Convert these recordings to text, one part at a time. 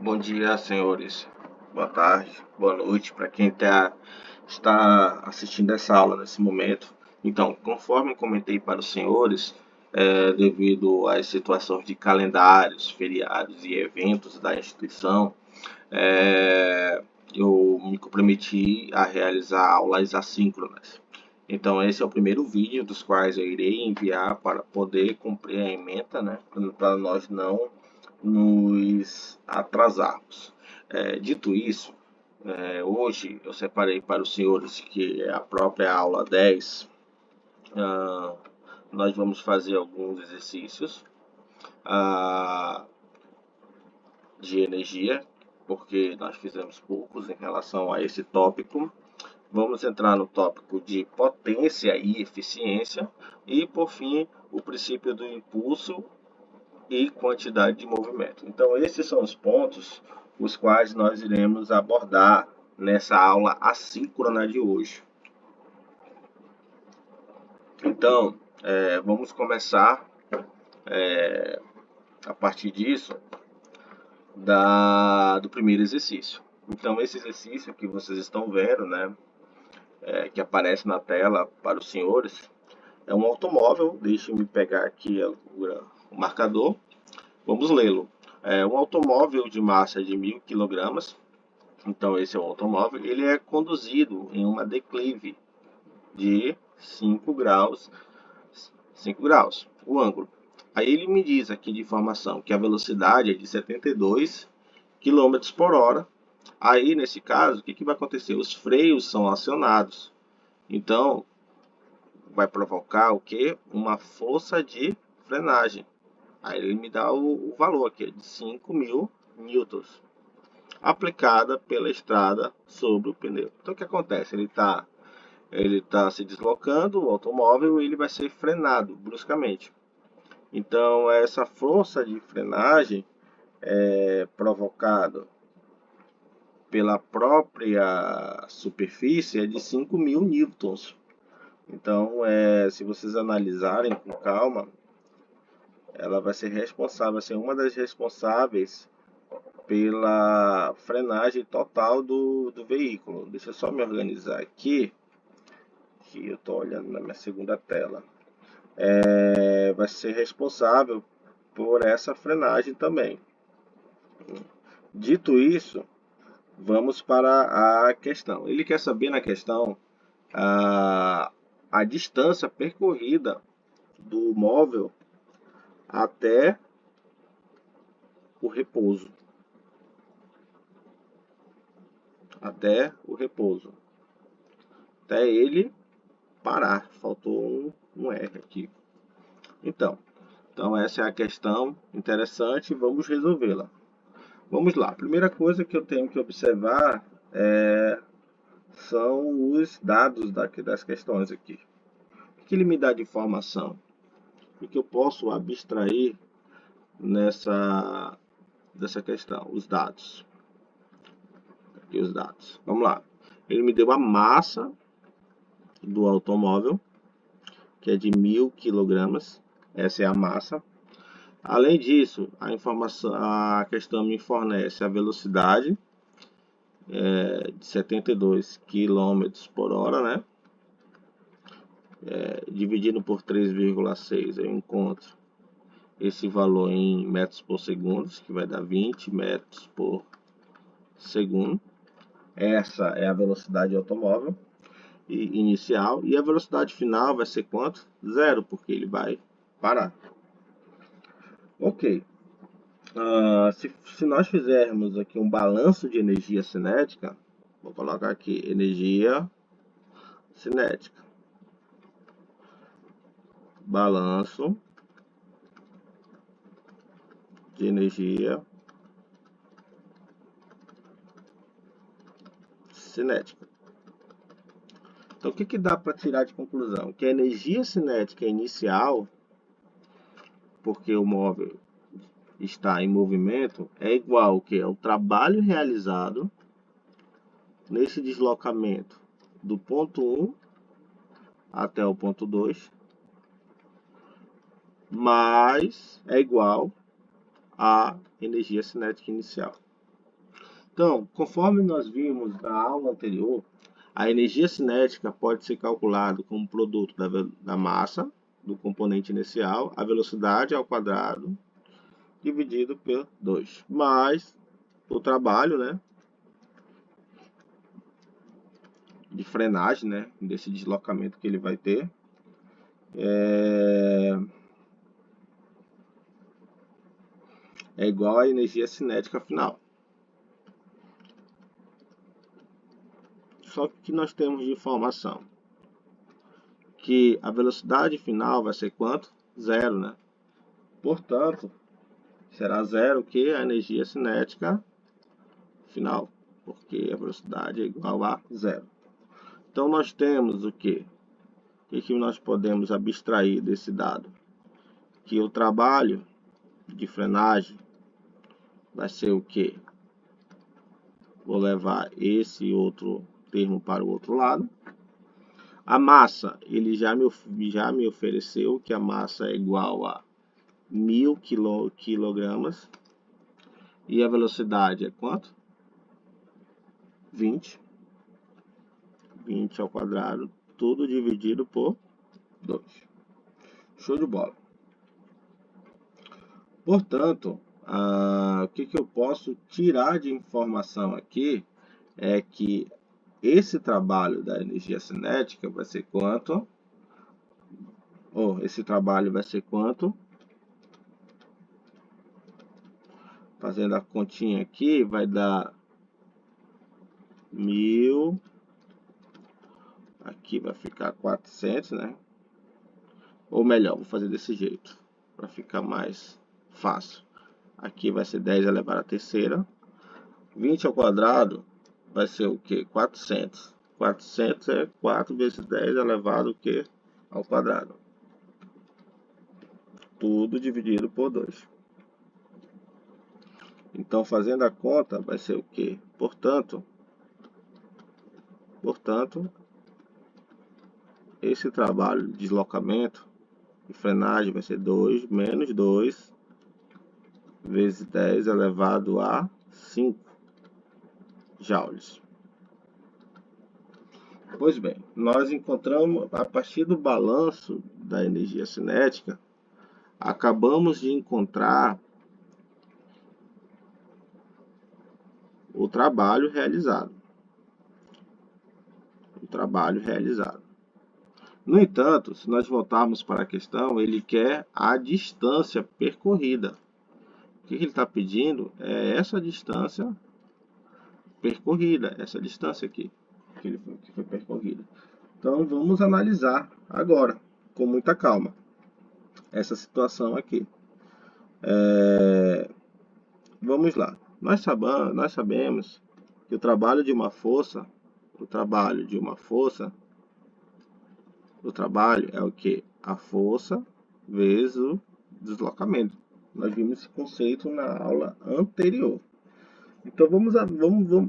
Bom dia, senhores. Boa tarde, boa noite para quem está assistindo essa aula nesse momento. Então, conforme eu comentei para os senhores, devido às situações de calendários, feriados e eventos da instituição, é, eu me comprometi a realizar aulas assíncronas. Então, esse é o primeiro vídeo dos quais eu irei enviar para poder cumprir a ementa, né? Para nós não nos atrasarmos. Dito isso, hoje eu separei para os senhores que é a própria aula 10. Nós vamos fazer alguns exercícios ah, de energia, porque nós fizemos poucos em relação a esse tópico. Vamos entrar no tópico de potência e eficiência e, por fim, o princípio do impulso e quantidade de movimento. Então, esses são os pontos os quais nós iremos abordar nessa aula assíncrona de hoje. Então, vamos começar a partir disso do primeiro exercício. Então, esse exercício que vocês estão vendo, né, que aparece na tela para os senhores, é um automóvel. Deixe-me pegar aqui o marcador. Vamos lê-lo. É um automóvel de massa de 1.000 kg. Então, esse é o automóvel. Ele é conduzido em uma declive de 5 graus. 5 graus, o ângulo. Aí ele me diz aqui de informação que a velocidade é de 72 km por hora. Aí, nesse caso, o que vai acontecer? Os freios são acionados. Então, vai provocar o quê? Uma força de frenagem. Aí ele me dá o valor aqui, de 5.000 newtons, aplicada pela estrada sobre o pneu. Então, o que acontece? Ele tá se deslocando, o automóvel, e ele vai ser frenado bruscamente. Então, essa força de frenagem é provocada pela própria superfície é de 5.000 newtons. Então, se vocês analisarem com calma, ela vai ser responsável, vai ser uma das responsáveis pela frenagem total do veículo. Deixa eu só me organizar aqui, que eu estou olhando na minha segunda tela. Vai ser responsável por essa frenagem também. Dito isso, vamos para a questão. Ele quer saber na questão a distância percorrida do móvel até o repouso. Até o repouso. Até ele parar. Faltou um R aqui. Então, essa é a questão interessante. Vamos resolvê-la. Vamos lá. A primeira coisa que eu tenho que observar são os dados das questões aqui. O que ele me dá de informação? O que eu posso abstrair dessa questão? Os dados. Aqui os dados. Vamos lá. Ele me deu a massa do automóvel, que é de 1.000 kg. Essa é a massa. Além disso, a questão me fornece a velocidade de 72 km por hora, né? Dividido por 3,6, eu encontro esse valor em metros por segundo, que vai dar 20 metros por segundo. Essa é a velocidade do automóvel inicial, e a velocidade final vai ser quanto? Zero, porque ele vai parar. Ok. Se nós fizermos aqui um balanço de energia cinética, vou colocar aqui energia cinética, balanço de energia cinética. Então, o que dá para tirar de conclusão? Que a energia cinética inicial, porque o móvel está em movimento, é igual ao trabalho realizado nesse deslocamento do ponto 1 até o ponto 2, mas é igual a energia cinética inicial. Então, conforme nós vimos na aula anterior, a energia cinética pode ser calculada como produto da massa do componente inicial, a velocidade ao quadrado, dividido por 2, mais o trabalho, né, de frenagem, né, desse deslocamento que ele vai ter, é igual à energia cinética final. Só que nós temos de informação que a velocidade final vai ser quanto? Zero, né? Portanto, será zero que a energia cinética final, porque a velocidade é igual a zero. Então, nós temos o quê? O que nós podemos abstrair desse dado? Que o trabalho de frenagem vai ser o quê? Vou levar esse outro termo para o outro lado. A massa, ele já me ofereceu que a massa é igual a 1000 quilogramas. E a velocidade é quanto? 20. 20 ao quadrado, tudo dividido por 2. Show de bola. Portanto, o que eu posso tirar de informação aqui é que esse trabalho da energia cinética vai ser quanto? Esse trabalho vai ser quanto? Fazendo a continha aqui, vai dar 1000. Aqui vai ficar 400, né? Ou melhor, vou fazer desse jeito, para ficar mais fácil. Aqui vai ser 10 elevado à terceira. 20 ao quadrado vai ser o quê? 400. 400 é 4 vezes 10 elevado o quê? Ao quadrado. Tudo dividido por 2. Então, fazendo a conta, vai ser o quê? Portanto, esse trabalho de deslocamento e frenagem vai ser 2 menos 2 vezes 10 elevado a 5 joules. Pois bem, nós encontramos, a partir do balanço da energia cinética, acabamos de encontrar o trabalho realizado. No entanto, se nós voltarmos para a questão, ele quer a distância percorrida. O que ele está pedindo é essa distância percorrida, essa distância aqui, que foi percorrida. Então, vamos analisar agora, com muita calma, essa situação aqui. Vamos lá. Nós sabemos que o trabalho é o que? A força vezes o deslocamento. Nós vimos esse conceito na aula anterior. Então,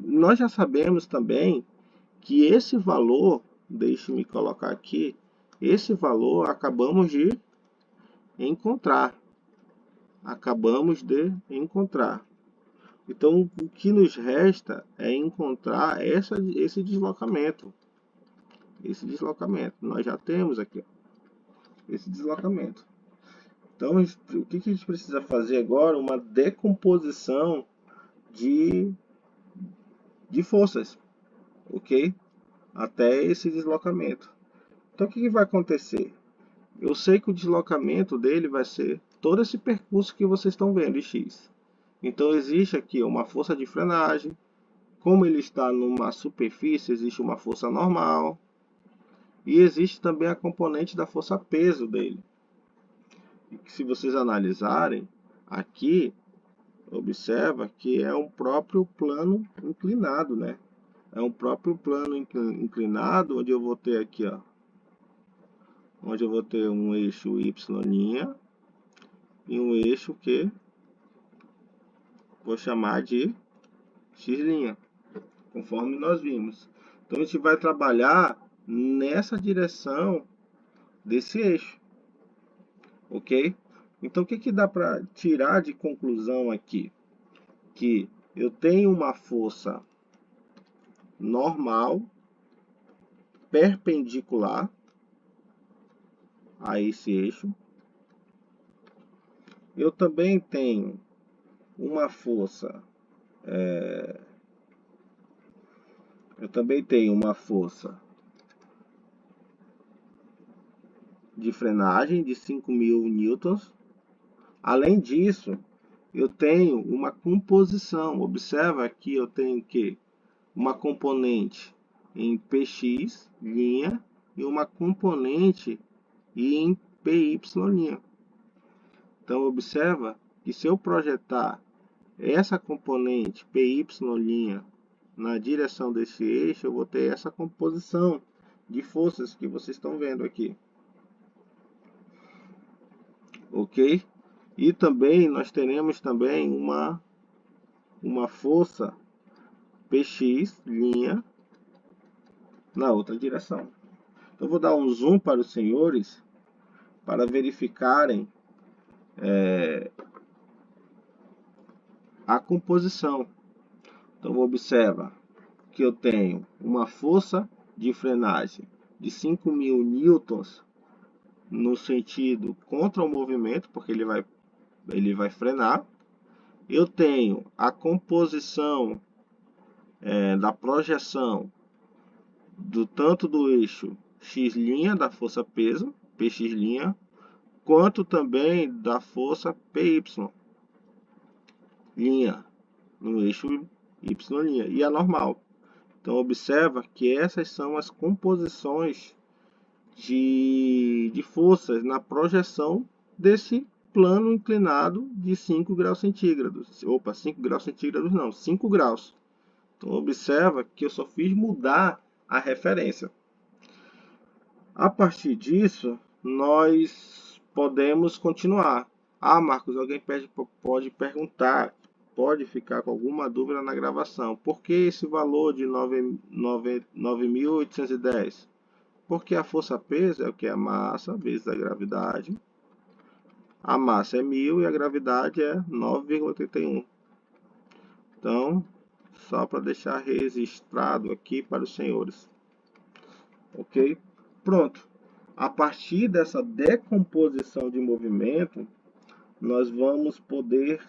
nós já sabemos também que esse valor, deixe-me colocar aqui, esse valor acabamos de encontrar. Então, o que nos resta é encontrar esse deslocamento. Nós já temos aqui, esse deslocamento. Então, o que a gente precisa fazer agora? Uma decomposição de forças, ok? Até esse deslocamento. Então, o que vai acontecer? Eu sei que o deslocamento dele vai ser todo esse percurso que vocês estão vendo, x. Então, existe aqui uma força de frenagem. Como ele está numa superfície, existe uma força normal. E existe também a componente da força peso dele. E que, se vocês analisarem, aqui, observa que é um próprio plano inclinado, né? É um próprio plano inclinado, onde eu vou ter aqui, ó, onde eu vou ter um eixo y' e um eixo que vou chamar de x', conforme nós vimos. Então, a gente vai trabalhar nessa direção desse eixo, ok? Então, o que que dá para tirar de conclusão aqui? Que eu tenho uma força normal, perpendicular a esse eixo. Eu também tenho uma força, de frenagem de 5.000 newtons. Além disso, eu tenho uma composição. Observa que eu tenho que uma componente em PX linha e uma componente em PY linha. Então observa que se eu projetar essa componente PY' na direção desse eixo, eu vou ter essa composição de forças que vocês estão vendo aqui. Ok? E também nós teremos também uma força PX' na outra direção. Então eu vou dar um zoom para os senhores para verificarem a composição. Então observa que eu tenho uma força de frenagem de 5.000 newtons no sentido contra o movimento, porque ele vai frenar. Eu tenho a composição da projeção tanto do eixo x' da força peso, px', quanto também da força py' no eixo y', e a normal. Então observa que essas são as composições de forças na projeção desse plano inclinado de 5 graus centígrados. Opa, 5 graus centígrados não, 5 graus. Então observa que eu só fiz mudar a referência. A partir disso, nós podemos continuar. Ah, Marcos, alguém pode perguntar, pode ficar com alguma dúvida na gravação. Por que esse valor de 9.810? Porque a força-peso é o que? A massa vezes a gravidade. A massa é 1.000 e a gravidade é 9,81. Então, só para deixar registrado aqui para os senhores. Ok? Pronto. A partir dessa decomposição de movimento, nós vamos poder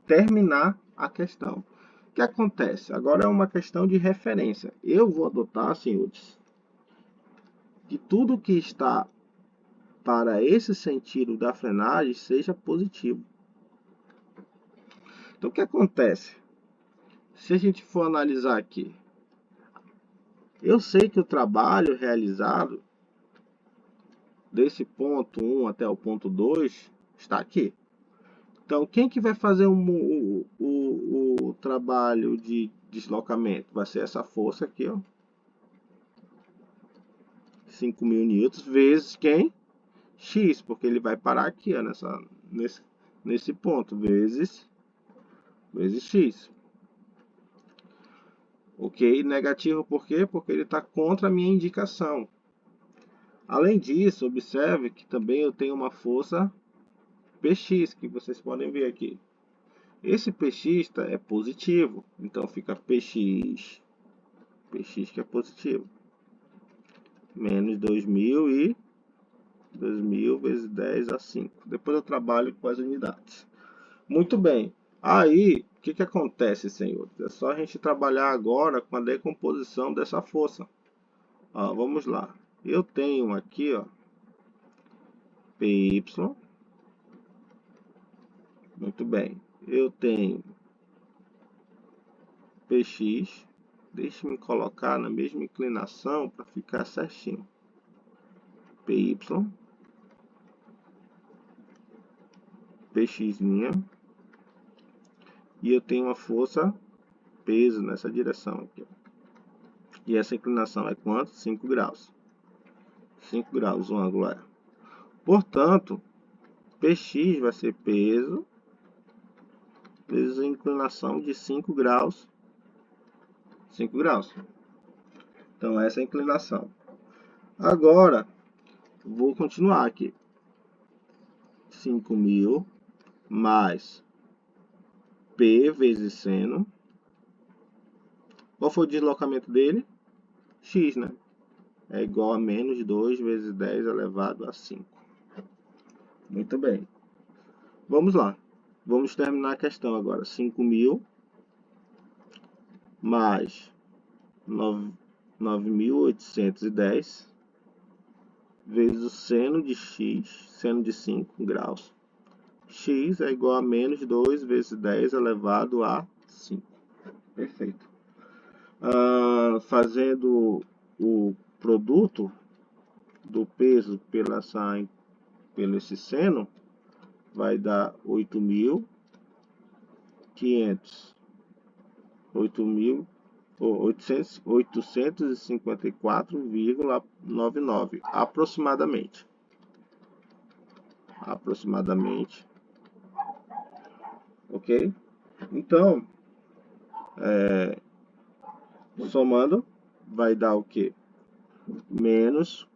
terminar a questão. O que acontece? Agora é uma questão de referência. Eu vou adotar, senhores, que tudo que está para esse sentido da frenagem seja positivo. Então o que acontece? Se a gente for analisar aqui, eu sei que o trabalho realizado desse ponto 1 até o ponto 2 está aqui. Então quem que vai fazer o trabalho de deslocamento? Vai ser essa força aqui, ó. 5.000 newtons vezes quem? X, porque ele vai parar aqui, ó, nesse ponto, vezes X. Ok? Negativo por quê? Porque ele está contra a minha indicação. Além disso, observe que também eu tenho uma força Px, que vocês podem ver aqui. Esse Px é positivo, então fica Px que é positivo, menos 2.000 vezes 10 a 5. Depois eu trabalho com as unidades. Muito bem. Aí, o que acontece, senhores? É só a gente trabalhar agora com a decomposição dessa força. Ó, vamos lá. Eu tenho aqui, ó, Py. Muito bem. Eu tenho Px. Deixe-me colocar na mesma inclinação para ficar certinho. Py. Px'. E eu tenho uma força peso nessa direção aqui. E essa inclinação é quanto? 5 graus. 5 graus o ângulo é. Portanto, Px vai ser peso vezes a inclinação de 5 graus. 5 graus. Então, essa é a inclinação. Agora, vou continuar aqui. 5.000 mais P vezes seno. Qual foi o deslocamento dele? X, né? É igual a menos 2 vezes 10 elevado a 5. Muito bem. Vamos lá. Vamos terminar a questão agora. 5.000 mais 9.810 vezes o seno de x, seno de 5 graus. X é igual a menos 2 vezes 10 elevado a 5. Perfeito. Fazendo o produto do peso pelo esse seno, vai dar 854,99 aproximadamente. Ok? Então, somando, vai dar o quê? Menos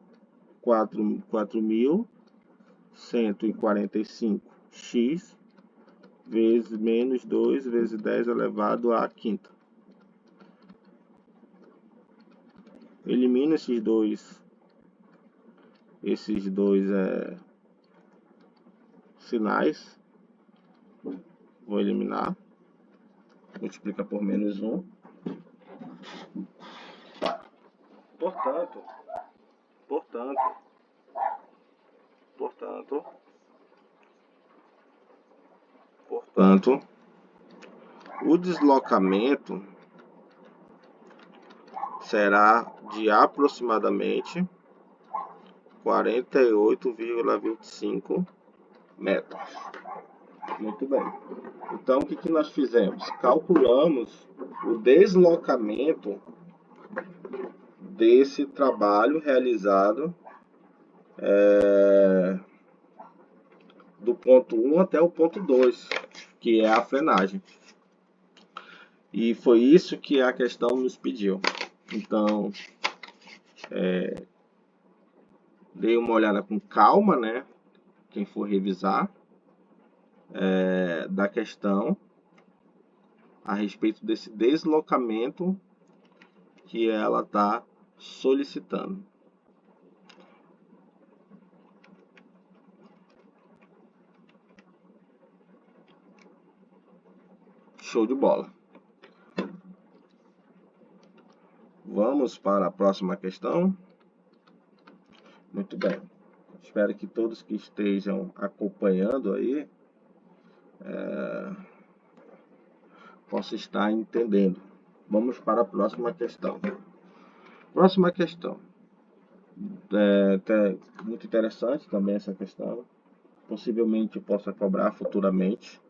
4.145x vezes menos 2 vezes 10 elevado à quinta. Elimina esses dois sinais. Vou eliminar. Multiplica por menos 1. Portanto, o deslocamento será de aproximadamente 48,25 metros. Muito bem. Então, o que nós fizemos? Calculamos o deslocamento desse trabalho realizado do ponto 1 até o ponto 2, que é a frenagem. E foi isso que a questão nos pediu. Então, dê uma olhada com calma, né? Quem for revisar da questão a respeito desse deslocamento que ela está solicitando. Show de bola. Vamos para a próxima questão. Muito bem. Espero que todos que estejam acompanhando aí possam estar entendendo. Vamos para a próxima questão. Próxima questão. Muito interessante também essa questão. Possivelmente possa cobrar futuramente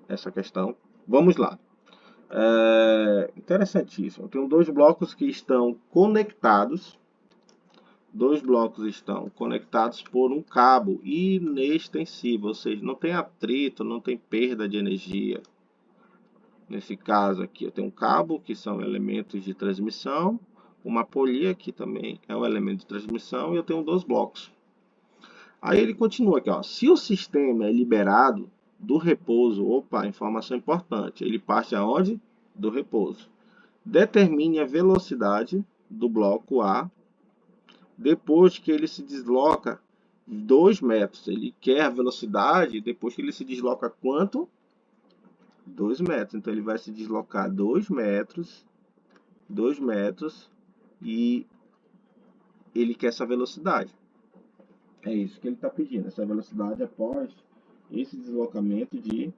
essa questão. Vamos lá. Interessantíssimo. Tem dois blocos que estão conectados. Por um cabo inextensível, ou seja, não tem atrito, não tem perda de energia. Nesse caso aqui, eu tenho um cabo, que são elementos de transmissão, uma polia, que também é um elemento de transmissão, e eu tenho dois blocos. Aí ele continua aqui, ó. Se o sistema é liberado do repouso, informação importante, ele parte aonde? Do repouso. Determine a velocidade do bloco A depois que ele se desloca 2 metros. Ele quer a velocidade depois que ele se desloca quanto? 2 metros. Então, ele vai se deslocar 2 metros e ele quer essa velocidade. É isso que ele está pedindo, essa velocidade após esse deslocamento de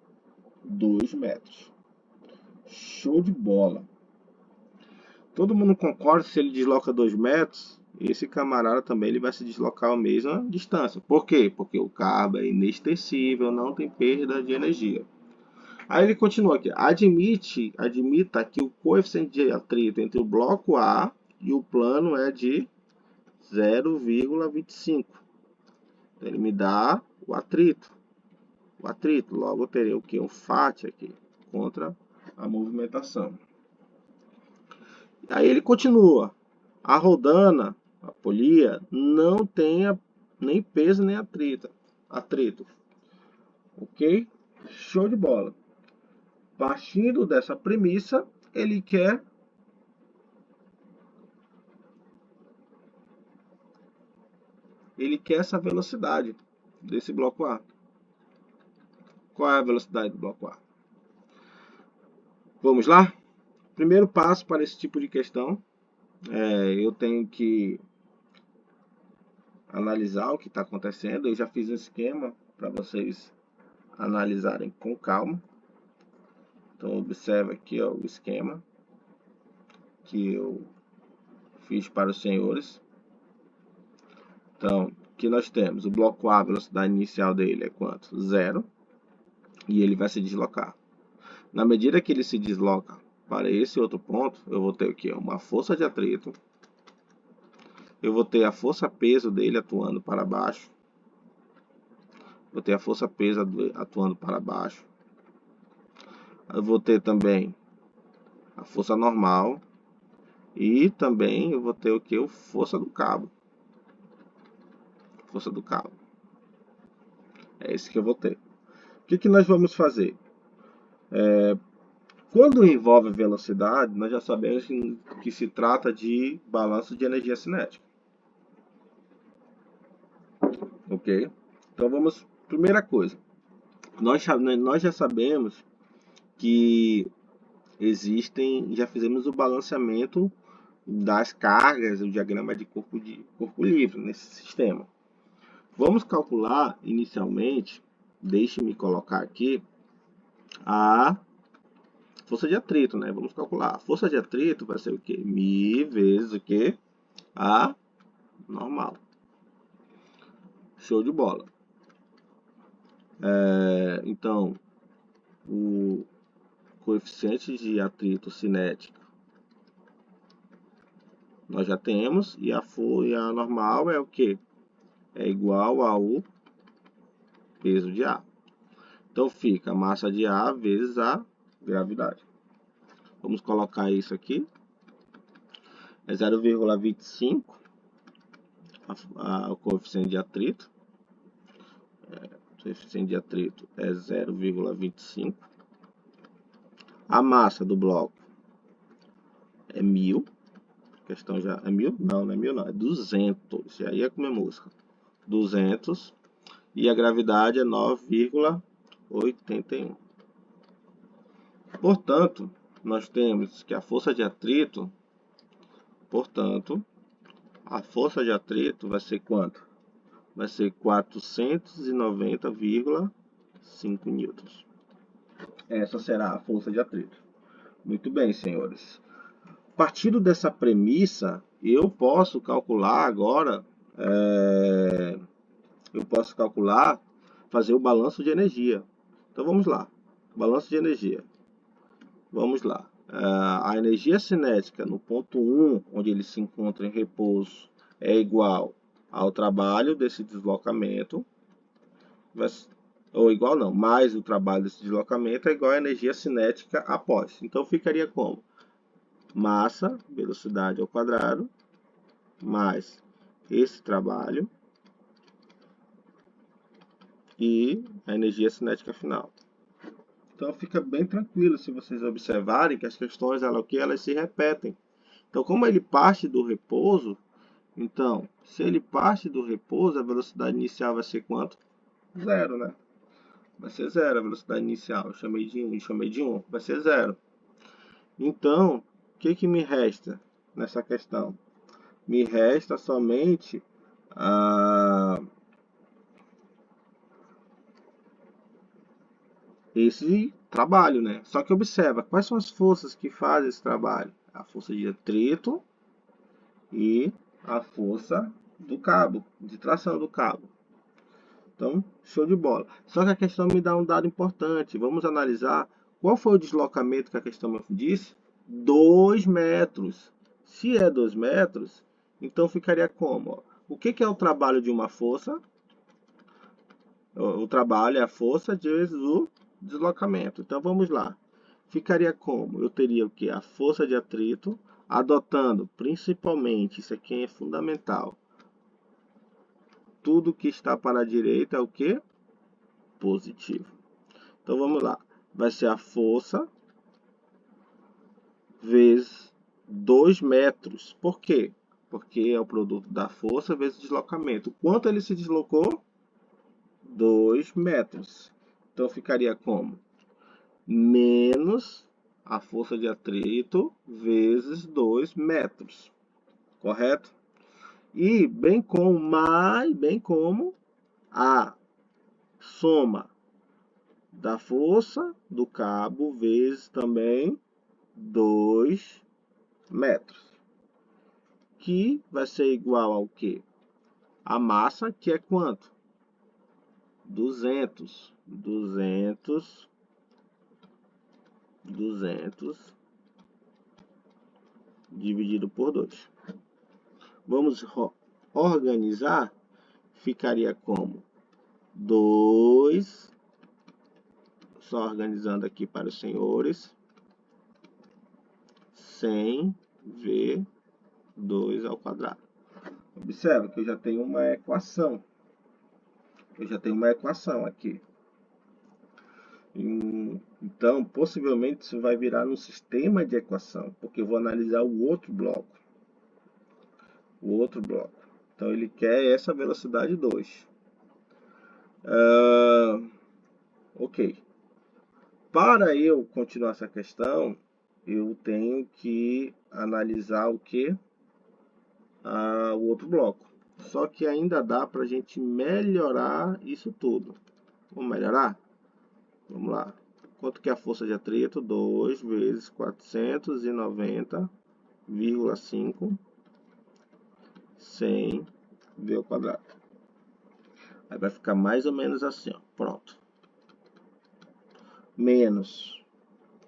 2 metros. Show de bola! Todo mundo concorda que se ele desloca 2 metros, esse camarada também ele vai se deslocar a mesma distância. Por quê? Porque o cabo é inextensível, não tem perda de energia. Aí ele continua aqui. Admita que o coeficiente de atrito entre o bloco A e o plano é de 0,25. Então, ele me dá o atrito. Logo eu terei o que? Um FAT aqui contra a movimentação. Aí ele continua. A rodana, a polia, não nem peso, nem atrito. Ok? Show de bola. Partindo dessa premissa, ele quer essa velocidade desse bloco A. Qual é a velocidade do bloco A? Vamos lá? Primeiro passo para esse tipo de questão, eu tenho que analisar o que está acontecendo. Eu já fiz um esquema para vocês analisarem com calma. Então observe aqui, ó, o esquema que eu fiz para os senhores. Então, aqui nós temos o bloco A, a velocidade inicial dele é quanto? 0. E ele vai se deslocar. Na medida que ele se desloca para esse outro ponto, eu vou ter aqui uma força de atrito. Eu vou ter a força-peso dele atuando para baixo. Vou ter a força-peso atuando para baixo. Eu vou ter também a força normal. E também eu vou ter o que? Força do cabo. Força do cabo. É esse que eu vou ter. O que nós vamos fazer? Quando envolve velocidade, nós já sabemos que se trata de balanço de energia cinética. Ok? Então vamos, primeira coisa, nós já sabemos que já fizemos o balanceamento das cargas, o diagrama de corpo livre nesse sistema. Vamos calcular inicialmente, deixe-me colocar aqui, a força de atrito, né? Vamos calcular. A força de atrito vai ser o quê? Mi vezes o quê? A normal. Show de bola. Então, o coeficiente de atrito cinético nós já temos, e a normal é o que? É igual ao peso de A. Então fica a massa de A vezes a gravidade. Vamos colocar isso aqui. É 0,25 o coeficiente de atrito. O coeficiente de atrito é 0,25. A massa do bloco é 1000. A questão já é 1000? Não, não é 1000 não, é 200. E aí é comer música. 200. E a gravidade é 9,81. Portanto, nós temos que a força de atrito, vai ser quanto? Vai ser 490,5 newtons. Essa será a força de atrito. Muito bem, senhores. Partindo dessa premissa, eu posso calcular agora, fazer o balanço de energia. Então vamos lá, balanço de energia. Vamos lá. A energia cinética no ponto 1, onde ele se encontra em repouso, é igual ao trabalho desse deslocamento, ou igual não, mais o trabalho desse deslocamento é igual à energia cinética após. Então ficaria como? Massa, velocidade ao quadrado, mais esse trabalho e a energia cinética final. Então fica bem tranquilo se vocês observarem que as questões elas se repetem. Então, como ele parte do repouso, então, se ele parte do repouso, a velocidade inicial vai ser quanto? 0, né? Vai ser 0 a velocidade inicial. Eu chamei de 1 e chamei de 1. Vai ser 0. Então, o que me resta nessa questão? Me resta somente esse trabalho, né? Só que observa, quais são as forças que fazem esse trabalho? A força de atrito e a força do cabo, de tração do cabo. Então, show de bola. Só que a questão me dá um dado importante. Vamos analisar qual foi o deslocamento que a questão me disse? 2 metros. Se é 2 metros, então ficaria como? O que é o trabalho de uma força? O trabalho é a força vezes o deslocamento. Então vamos lá. Ficaria como? Eu teria o que? A força de atrito, adotando principalmente, isso aqui é fundamental, tudo que está para a direita é o quê? Positivo. Então vamos lá. Vai ser a força vezes 2 metros. Por quê? Porque é o produto da força vezes deslocamento. Quanto ele se deslocou? 2 metros. Então ficaria como? Menos a força de atrito vezes 2 metros. Correto? E bem como a soma da força do cabo vezes também 2 metros. Que vai ser igual ao quê? A massa, que é quanto? 200 dividido por 2. Vamos organizar. Ficaria como? 2, só organizando aqui para os senhores, 100V2 ao quadrado. Observa que eu já tenho uma equação. Aqui. Então, possivelmente, isso vai virar um sistema de equação, porque eu vou analisar o outro bloco. Então, ele quer essa velocidade 2. Ok. Para eu continuar essa questão, eu tenho que analisar o que? O outro bloco. Só que ainda dá para a gente melhorar isso tudo. Vamos melhorar? Vamos lá. Quanto que é a força de atrito? 2 vezes 490,5 100V ao quadrado. Aí vai ficar mais ou menos assim, ó. Pronto. Menos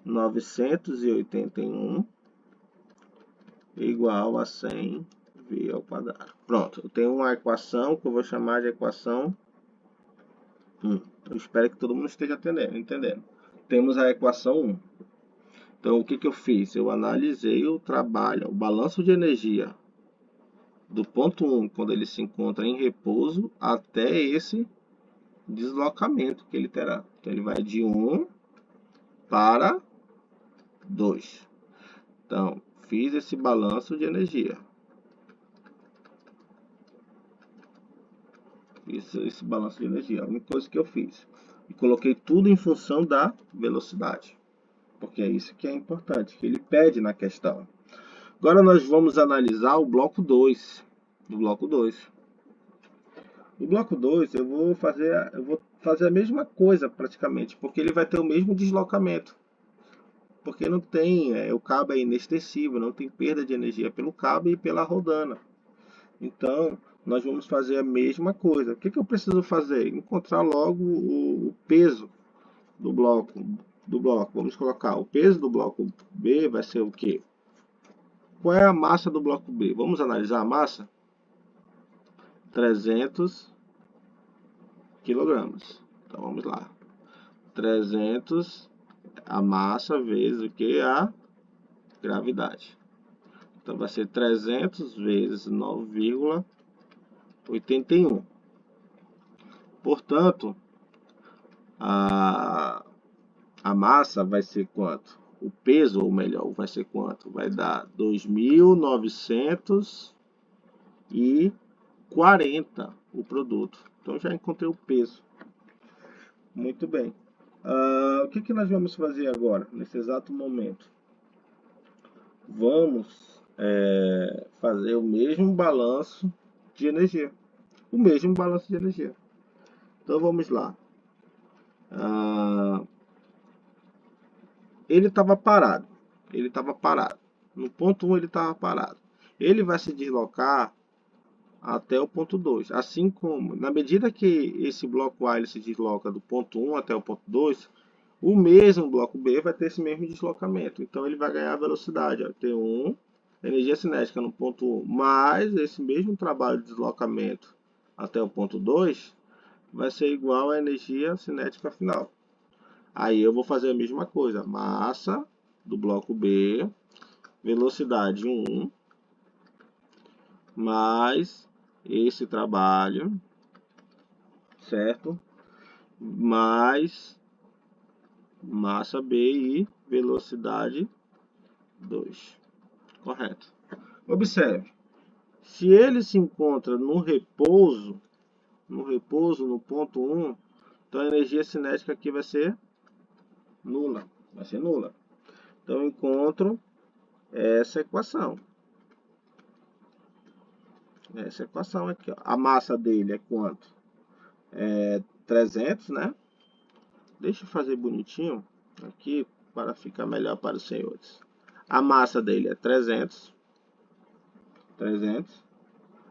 981 igual a 100V ao quadrado. Pronto. Eu tenho uma equação que eu vou chamar de equação 1. Eu espero que todo mundo esteja entendendo. Temos a equação 1. Então, o que eu fiz? Eu analisei o trabalho, o balanço de energia do ponto 1, quando ele se encontra em repouso, até esse deslocamento que ele terá. Então, ele vai de 1 para 2. Então, fiz esse balanço de energia. Esse balanço de energia. A única coisa que eu fiz. E coloquei tudo em função da velocidade. Porque é isso que é importante, que ele pede na questão. Agora nós vamos analisar o bloco 2. O bloco 2 eu vou fazer a mesma coisa praticamente, porque ele vai ter o mesmo deslocamento. Porque não tem, o cabo é inextensível, não tem perda de energia pelo cabo e pela rodana. Então, nós vamos fazer a mesma coisa. O que eu preciso fazer? Encontrar logo o peso do bloco. Vamos colocar o peso do bloco B vai ser o quê? Qual é a massa do bloco B? Vamos analisar a massa? 300 quilogramas. Então vamos lá. 300 a massa vezes o que? A gravidade. Então vai ser 300 vezes 9,81. Portanto, a massa vai ser quanto? O peso, ou melhor, vai ser quanto? Vai dar 2.940 o produto. Então já encontrei o peso. Muito bem. O que nós vamos fazer agora, nesse exato momento? Vamos fazer o mesmo balanço de energia. Então vamos lá. Ele estava parado. No ponto 1 ele estava parado. Ele vai se deslocar até o ponto 2. Assim como, na medida que esse bloco A ele se desloca do ponto 1 até o ponto 2, o mesmo bloco B vai ter esse mesmo deslocamento. Então ele vai ganhar velocidade. Ó, T1, energia cinética no ponto 1, mais esse mesmo trabalho de deslocamento até o ponto 2, vai ser igual à energia cinética final. Aí eu vou fazer a mesma coisa. Massa do bloco B, velocidade 1, mais esse trabalho certo? Mais massa B e velocidade 2. Correto. Observe, se ele se encontra no repouso no ponto 1, então a energia cinética aqui vai ser nula. Então eu encontro essa equação. Essa equação aqui, ó. A massa dele é quanto? É 300, né? Deixa eu fazer bonitinho aqui para ficar melhor para os senhores. A massa dele é 300.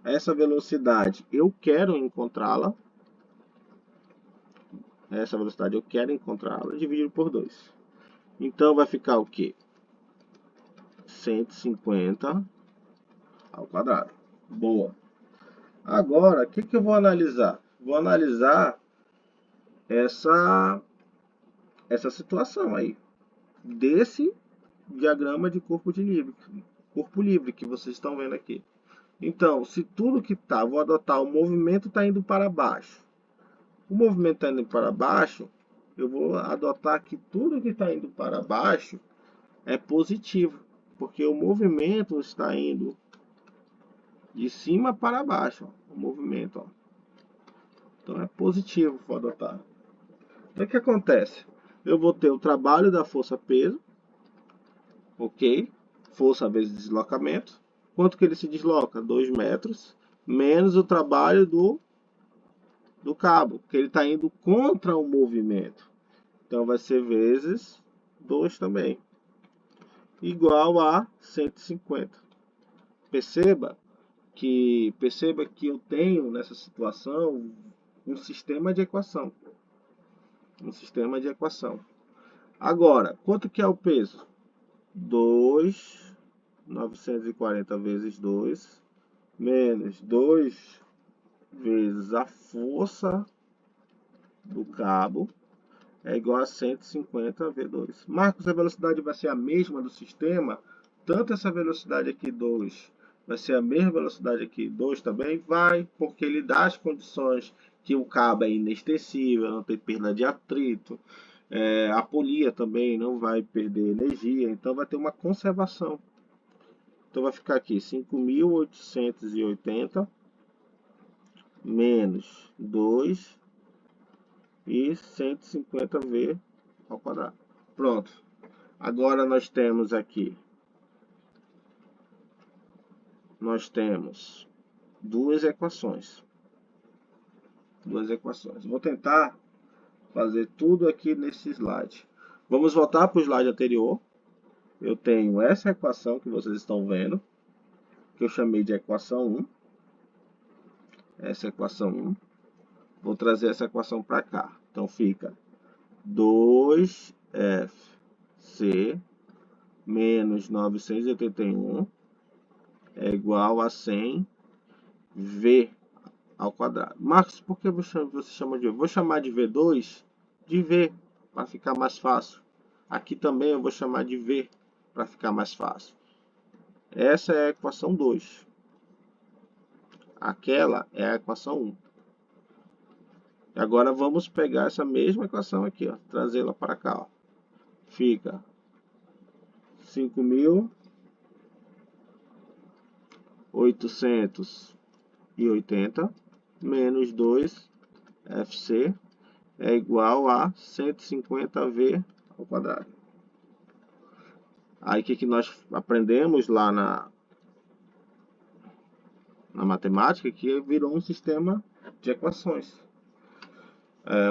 Essa velocidade eu quero encontrá-la. Dividido por 2. Então vai ficar o quê? 150 ao quadrado. Boa. Agora, o que eu vou analisar? Vou analisar essa situação aí, desse diagrama de corpo livre que vocês estão vendo aqui. Então, se tudo que está, vou adotar o movimento está indo para baixo. O movimento está indo para baixo, eu vou adotar que tudo que está indo para baixo é positivo, porque o movimento está indo de cima para baixo, ó, o movimento, ó. Então é positivo, vou adotar. Então o que acontece? Eu vou ter o trabalho da força-peso, ok? Força vezes deslocamento. Quanto que ele se desloca? 2 metros, menos o trabalho do cabo, que ele está indo contra o movimento. Então vai ser vezes 2 também, igual a 150. Perceba que eu tenho nessa situação um sistema de equação. Agora, quanto que é o peso? 940 vezes 2, menos 2 vezes a força do cabo, é igual a 150 V2. Marcos, a velocidade vai ser a mesma do sistema? Tanto essa velocidade aqui 2 vai ser a mesma velocidade aqui 2 também? Vai, porque ele dá as condições que o cabo é inextensível, não tem perda de atrito. A polia também não vai perder energia, então vai ter uma conservação. Então vai ficar aqui 5.880 menos 2 e 150 V ao quadrado. Pronto. Agora nós temos aqui, duas equações. Vou tentar fazer tudo aqui nesse slide. Vamos voltar para o slide anterior. Eu tenho essa equação que vocês estão vendo, que eu chamei de equação 1. Essa equação 1. Vou trazer essa equação para cá. Então fica 2FC menos 981 é igual a 100V ao quadrado. Marcos, por que você chama de V? Vou chamar de V2 de V, para ficar mais fácil. Aqui também eu vou chamar de V, para ficar mais fácil. Essa é a equação 2. Aquela é a equação 1. Agora vamos pegar essa mesma equação aqui, ó, trazê-la para cá, ó. Fica 5.880 menos 2FC é igual a 150V ao quadrado. Aí o que nós aprendemos lá na matemática, que virou um sistema de equações.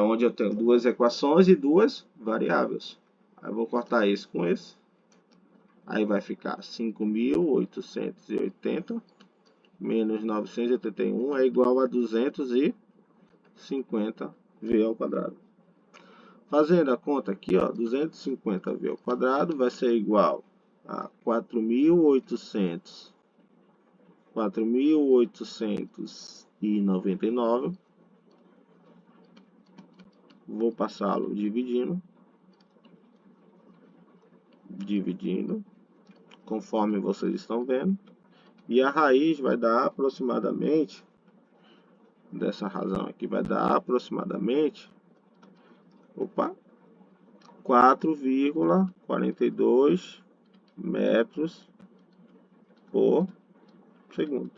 Onde eu tenho duas equações e duas variáveis. Aí eu vou cortar esse com esse. Aí vai ficar 5.880 menos 981 é igual a 250V ao quadrado. Fazendo a conta aqui, ó, 250V ao quadrado vai ser igual a 4.899. Vou passá-lo dividindo, conforme vocês estão vendo. E a raiz vai dar aproximadamente dessa razão aqui vai dar aproximadamente, 4,42 metros por segundo.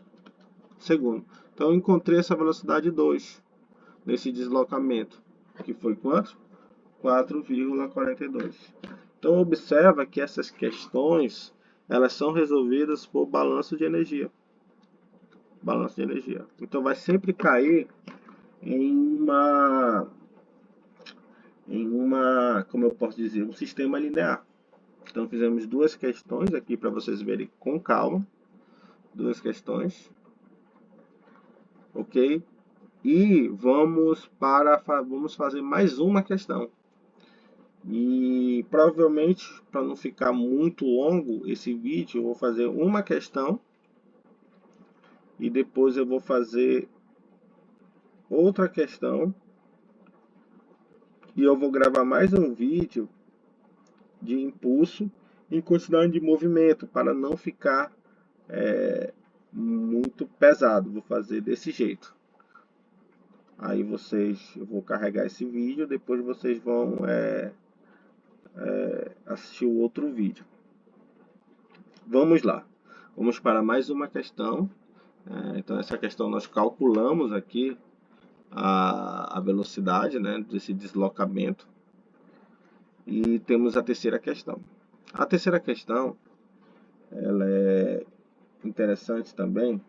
Então eu encontrei essa velocidade 2 nesse deslocamento, que foi quanto? 4,42. Então observa que essas questões, elas são resolvidas por balanço de energia. Balanço de energia. Então vai sempre cair em como eu posso dizer, um sistema linear. Então fizemos duas questões aqui para vocês verem com calma. Duas questões. Ok? E vamos fazer mais uma questão. E provavelmente, para não ficar muito longo esse vídeo, eu vou fazer uma questão e depois eu vou fazer outra questão e eu vou gravar mais um vídeo de impulso em quantidade de movimento para não ficar muito pesado. Vou fazer desse jeito. Aí eu vou carregar esse vídeo, depois vocês vão assistir o outro vídeo. Vamos lá. Vamos para mais uma questão. Então essa questão nós calculamos aqui a velocidade, né, desse deslocamento. E temos a terceira questão. A terceira questão, ela é interessante também,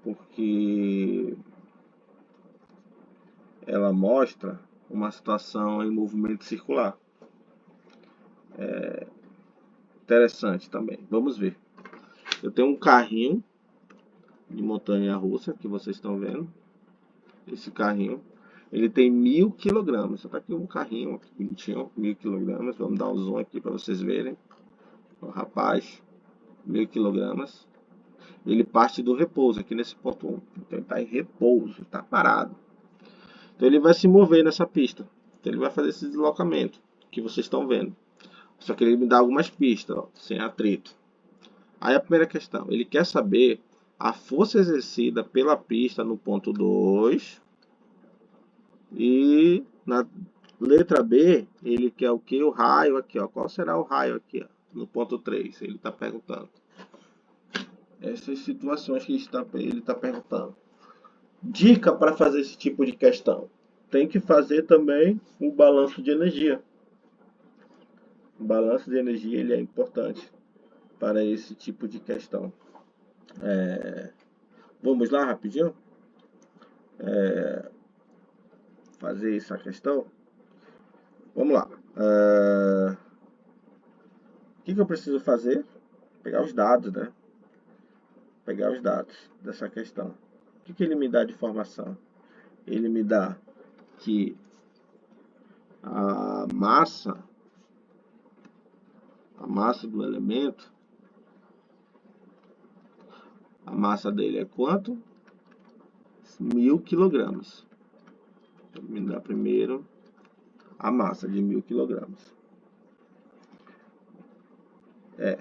porque ela mostra uma situação em movimento circular. Interessante também. Vamos ver. Eu tenho um carrinho de montanha-russa que vocês estão vendo. Esse carrinho, ele tem 1000 kg. Só tá aqui um carrinho aqui, bonitinho, 1000 kg. Vamos dar um zoom aqui para vocês verem. O rapaz, 1000 kg. Ele parte do repouso aqui nesse ponto 1. Então ele está em repouso, está parado. Então ele vai se mover nessa pista. Então ele vai fazer esse deslocamento que vocês estão vendo. Só que ele me dá algumas pistas, ó, sem atrito. Aí a primeira questão, ele quer saber a força exercida pela pista no ponto 2. E na letra B, ele quer o que? O raio aqui, ó. Qual será o raio aqui, ó, no ponto 3? Ele está perguntando. Essas situações que ele está perguntando. Dica para fazer esse tipo de questão. Tem que fazer também o balanço de energia. O balanço de energia ele é importante para esse tipo de questão. Vamos lá rapidinho? Fazer essa questão. Vamos lá. O que eu preciso fazer? Pegar os dados, né? Pegar os dados dessa questão. O que ele me dá de informação? Ele me dá que a massa do elemento, a massa dele é quanto? 1000 kg. Ele me dá primeiro a massa de 1000 kg.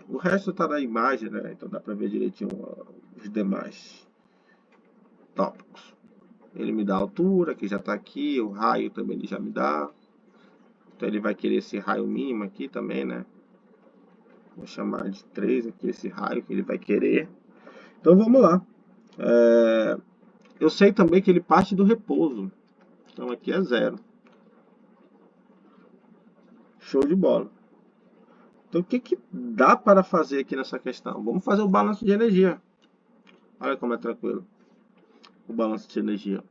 O resto está na imagem, né? Então dá para ver direitinho os demais tópicos. Ele me dá a altura, que já está aqui, o raio também ele já me dá. Então ele vai querer esse raio mínimo aqui também, né? Vou chamar de 3 aqui, esse raio que ele vai querer. Então vamos lá. Eu sei também que ele parte do repouso. Então aqui é 0. Show de bola. Então o que dá para fazer aqui nessa questão? Vamos fazer o balanço de energia. Olha como é tranquilo. O balanço de energia.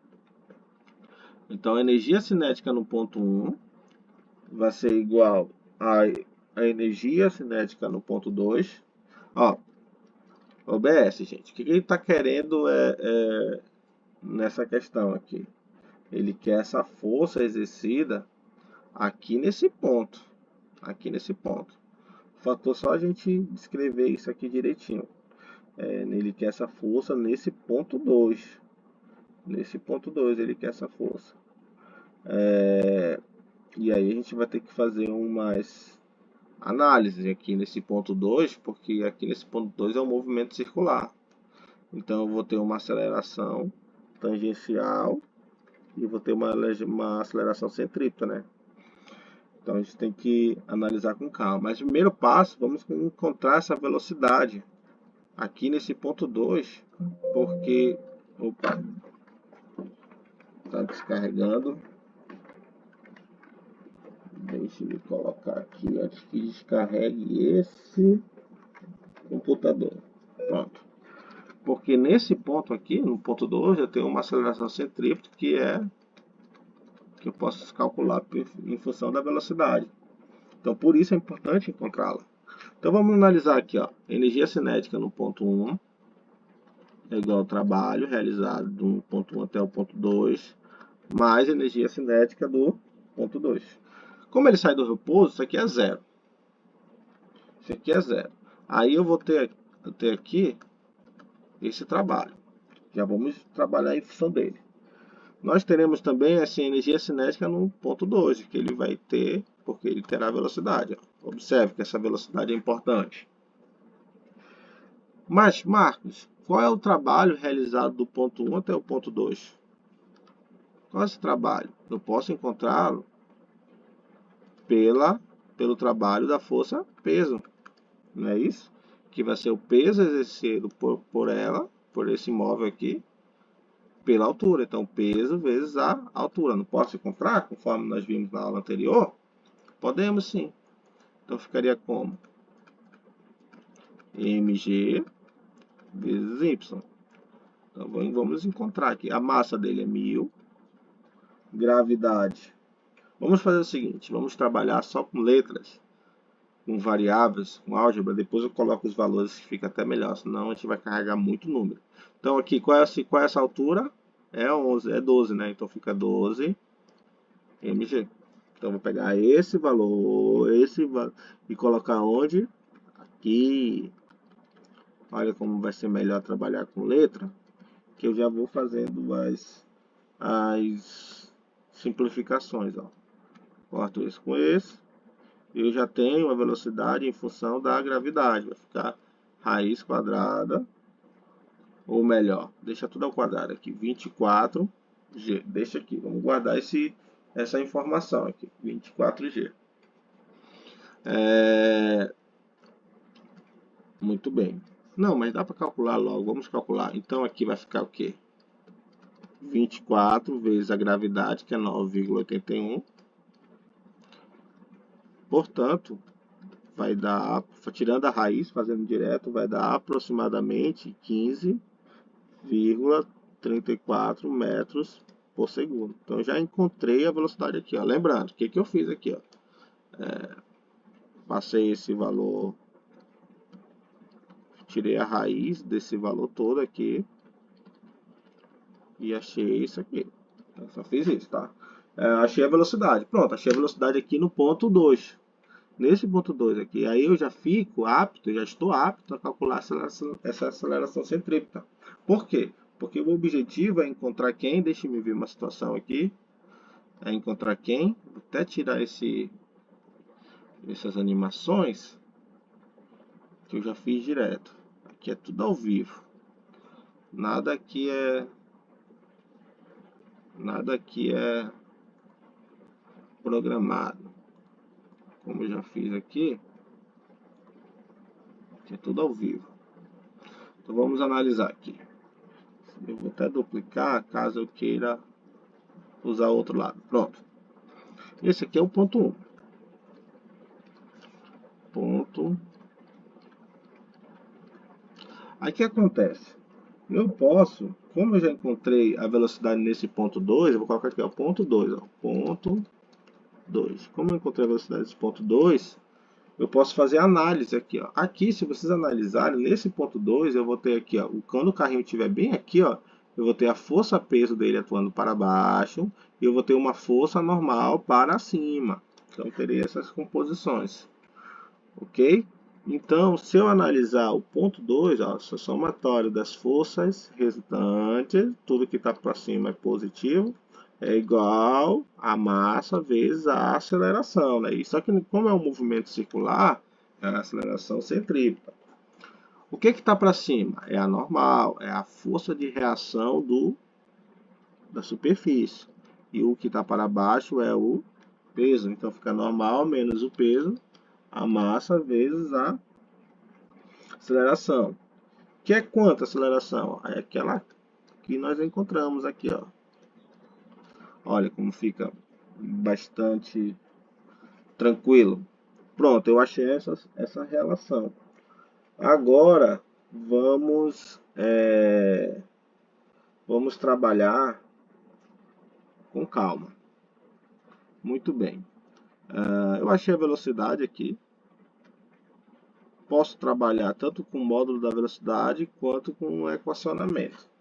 Então a energia cinética no ponto 1 vai ser igual a energia cinética no ponto 2. Ó, OBS, gente. O que ele está querendo nessa questão aqui? Ele quer essa força exercida aqui nesse ponto. Aqui nesse ponto. Faltou só a gente descrever isso aqui direitinho. Ele quer essa força nesse ponto 2. Nesse ponto 2 ele quer essa força. E aí a gente vai ter que fazer umas análises aqui nesse ponto 2, porque aqui nesse ponto 2 é um movimento circular. Então eu vou ter uma aceleração tangencial e vou ter uma aceleração centrípeta, né? Então a gente tem que analisar com calma. Mas primeiro passo, vamos encontrar essa velocidade aqui nesse ponto 2, porque... Opa! Está descarregando. Deixa eu colocar aqui antes que descarregue esse computador. Pronto. Porque nesse ponto aqui, no ponto 2, eu tenho uma aceleração centrípeta que eu posso calcular em função da velocidade. Então por isso é importante encontrá-la. Então vamos analisar aqui, ó. Energia cinética no ponto 1 é igual ao trabalho realizado do ponto 1 até o ponto 2, mais energia cinética do ponto 2. Como ele sai do repouso, isso aqui é zero. Isso aqui é zero. Aí eu vou ter aqui esse trabalho. Já vamos trabalhar em função dele. Nós teremos também essa energia cinética no ponto 2, que ele vai ter, porque ele terá velocidade. Observe que essa velocidade é importante. Mas, Marcos, qual é o trabalho realizado do ponto 1 até o ponto 2? Qual é esse trabalho? Eu posso encontrá-lo pelo trabalho da força peso. Não é isso? Que vai ser o peso exercido por esse móvel aqui, pela altura. Então, peso vezes a altura. Não posso encontrar, conforme nós vimos na aula anterior? Podemos sim. Então, ficaria como? mg vezes y. Então, vamos encontrar aqui. A massa dele é 1000. Gravidade. Vamos fazer o seguinte. Vamos trabalhar só com letras, com variáveis, com álgebra. Depois eu coloco os valores que fica até melhor. Senão a gente vai carregar muito número. Então, aqui, qual é essa altura? É 12, né? Então, fica 12 mg. Então, eu vou pegar esse valor, e colocar onde? Aqui. Olha como vai ser melhor trabalhar com letra, que eu já vou fazendo as simplificações, ó. Corto esse com esse. Eu já tenho a velocidade em função da gravidade. Vai ficar raiz quadrada, ou melhor, deixa tudo ao quadrado aqui, 24g. Deixa aqui, vamos guardar essa informação aqui, 24g. Muito bem. Não, mas dá para calcular logo. Vamos calcular. Então aqui vai ficar o quê? 24 vezes a gravidade, que é 9,81. Portanto, vai dar, tirando a raiz, fazendo direto, vai dar aproximadamente 15,34 metros por segundo. Então já encontrei a velocidade aqui, ó. Lembrando, o que eu fiz aqui, ó? Passei esse valor, tirei a raiz desse valor todo aqui e achei isso aqui. Eu só fiz isso, tá? Achei a velocidade. Pronto, achei a velocidade aqui no ponto 2. Nesse ponto 2 aqui, aí eu já estou apto a calcular essa aceleração centrípeta. Por quê? Porque o objetivo é encontrar quem, deixa eu ver uma situação aqui, é encontrar quem, vou até tirar essas animações, que eu já fiz direto. Aqui é tudo ao vivo. Nada aqui é programado. Como eu já fiz aqui, é tudo ao vivo. Então vamos analisar aqui. Eu vou até duplicar caso eu queira usar outro lado. Pronto. Esse aqui é o ponto 1. Ponto. Aí o que acontece? Eu posso, como eu já encontrei a velocidade nesse ponto 2, eu vou colocar aqui, ó, ponto 2, ó, ponto 2. Como eu encontrei a velocidade nesse ponto 2, eu posso fazer análise aqui, ó. Aqui, se vocês analisarem, nesse ponto 2, eu vou ter aqui, ó, quando o carrinho estiver bem aqui, ó, eu vou ter a força-peso dele atuando para baixo, e eu vou ter uma força normal para cima. Então, eu terei essas composições. Ok? Então, se eu analisar o ponto 2, ó, essa somatória das forças resultantes, tudo que está para cima é positivo, é igual a massa vezes a aceleração, né? E só que como é um movimento circular, é a aceleração centrípeta. O que está para cima? É a normal, é a força de reação do da superfície. E o que está para baixo é o peso. Então fica normal menos o peso, a massa vezes a aceleração. Que é quanto a aceleração? É aquela que nós encontramos aqui, ó. Olha como fica bastante tranquilo. Pronto, eu achei essa relação. Agora vamos trabalhar com calma. Muito bem. Eu achei a velocidade aqui. Posso trabalhar tanto com o módulo da velocidade quanto com o equacionamento.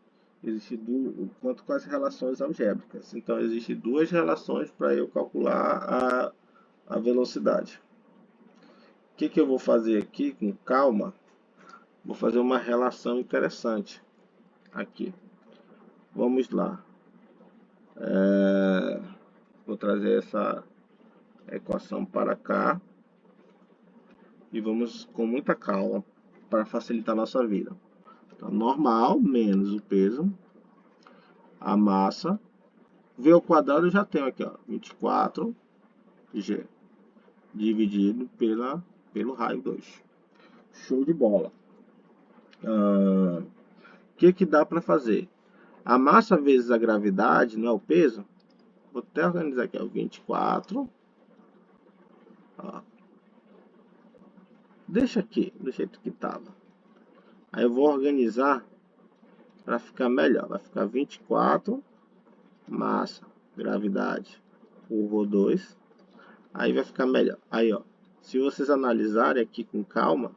Quanto com as relações algébricas. Então, existem duas relações para eu calcular a velocidade. O que eu vou fazer aqui com calma? Vou fazer uma relação interessante aqui. Vamos lá. Vou trazer essa equação para cá. E vamos com muita calma para facilitar a nossa vida. Então, normal menos o peso, a massa. V ao quadrado eu já tenho aqui, ó, 24G dividido pelo raio 2. Show de bola. O que dá para fazer? A massa vezes a gravidade, não é o peso? Vou até organizar aqui, ó, 24. Ó. Deixa aqui, do jeito que estava. Aí eu vou organizar para ficar melhor. Vai ficar 24, massa, gravidade, por 2. Aí vai ficar melhor. Aí, ó, se vocês analisarem aqui com calma,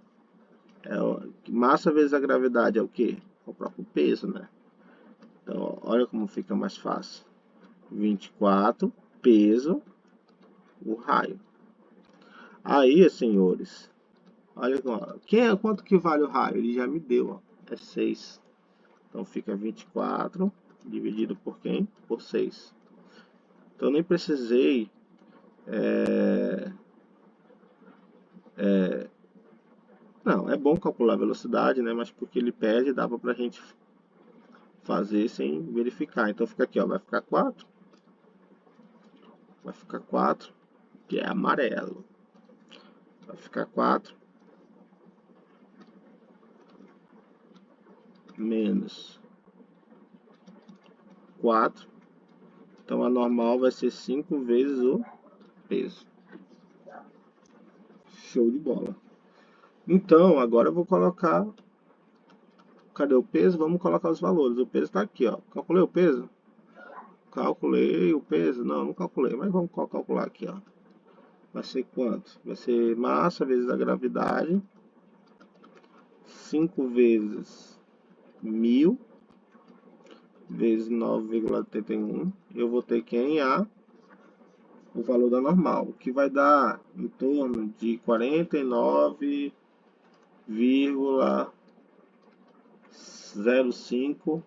massa vezes a gravidade é o quê? É o próprio peso, né? Então, ó, olha como fica mais fácil. 24, peso, o raio. Aí, senhores, olha quanto que vale o raio? Ele já me deu, ó, é 6. Então, fica 24 dividido por quem? Por 6. Então, nem precisei não, é bom calcular a velocidade, né? Mas porque ele pede, dava pra gente fazer sem verificar. Então fica aqui, ó, vai ficar 4. Vai ficar 4, que é amarelo. Vai ficar 4 menos 4. Então a normal vai ser 5 vezes o peso. Show de bola. Então, agora eu vou colocar... Cadê o peso? Vamos colocar os valores. O peso está aqui, ó. Calculei o peso? Calculei o peso? Não, não calculei. Mas vamos calcular aqui, ó. Vai ser quanto? Vai ser massa vezes a gravidade. 5 vezes 1000 vezes 9,81. Eu vou ter que em A o valor da normal, que vai dar em torno de 49,05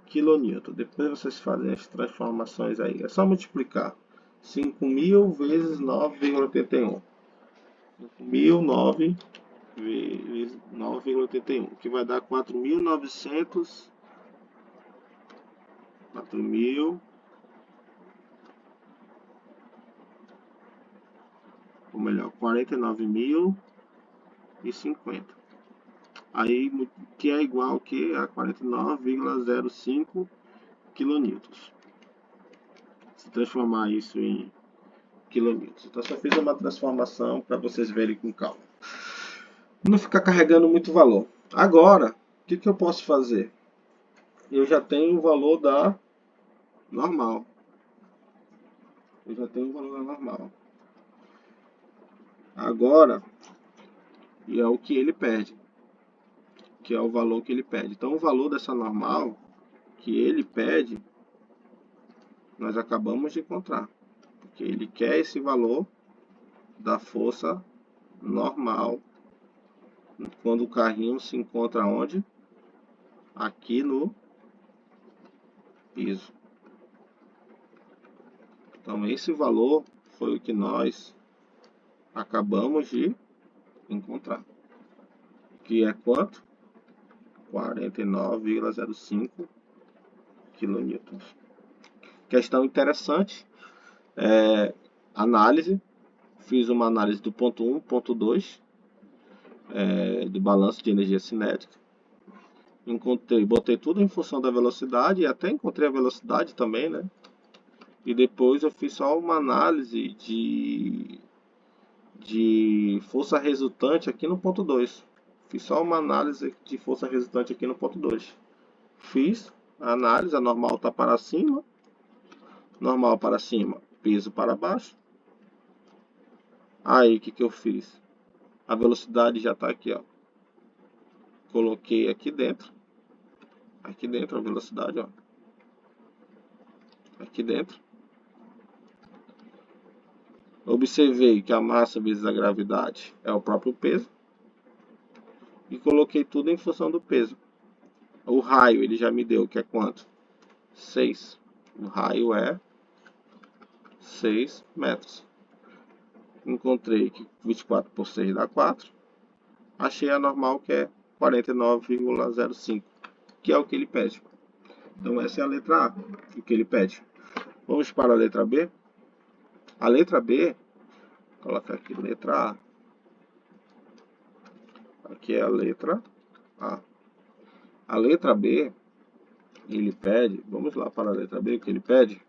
kN. Depois vocês fazem as transformações aí. É só multiplicar. 5.000 vezes 9,81. 5.009 vezes 9,81, que vai dar 4.900, 4.000, ou melhor, 49.050. Aí, que é igual que a 49,05 kN. Se transformar isso em quilômetros. Então, só fiz uma transformação para vocês verem com calma. Não ficar carregando muito valor. Agora, o que eu posso fazer? Eu já tenho o valor da normal. Eu já tenho o valor da normal. Agora, e é o que ele pede. Que é o valor que ele pede. Então, o valor dessa normal que ele pede, nós acabamos de encontrar. Porque ele quer esse valor da força normal quando o carrinho se encontra onde? Aqui no piso. Então esse valor foi o que nós acabamos de encontrar. Que é quanto? 49,05 kN. Questão interessante, análise. Fiz uma análise do ponto 1, ponto 2, do balanço de energia cinética. Botei tudo em função da velocidade e até encontrei a velocidade também, né? E depois eu fiz só uma análise de força resultante aqui no ponto 2. Fiz só uma análise de força resultante aqui no ponto 2. Fiz a análise, a normal está para cima, normal para cima, peso para baixo. Aí o que eu fiz? A velocidade já está aqui, ó. Coloquei aqui dentro a velocidade, ó. Aqui dentro. Observei que a massa vezes a gravidade é o próprio peso. E coloquei tudo em função do peso. O raio ele já me deu, que é quanto? 6. O raio é 6 metros. Encontrei que 24 por 6 dá 4. Achei a normal, que é 49,05, que é o que ele pede. Então essa é a letra A, o que ele pede. Vamos para a letra B. A letra B, coloca aqui letra A. Aqui é a letra A. A letra B, ele pede, vamos lá para a letra B, o que ele pede?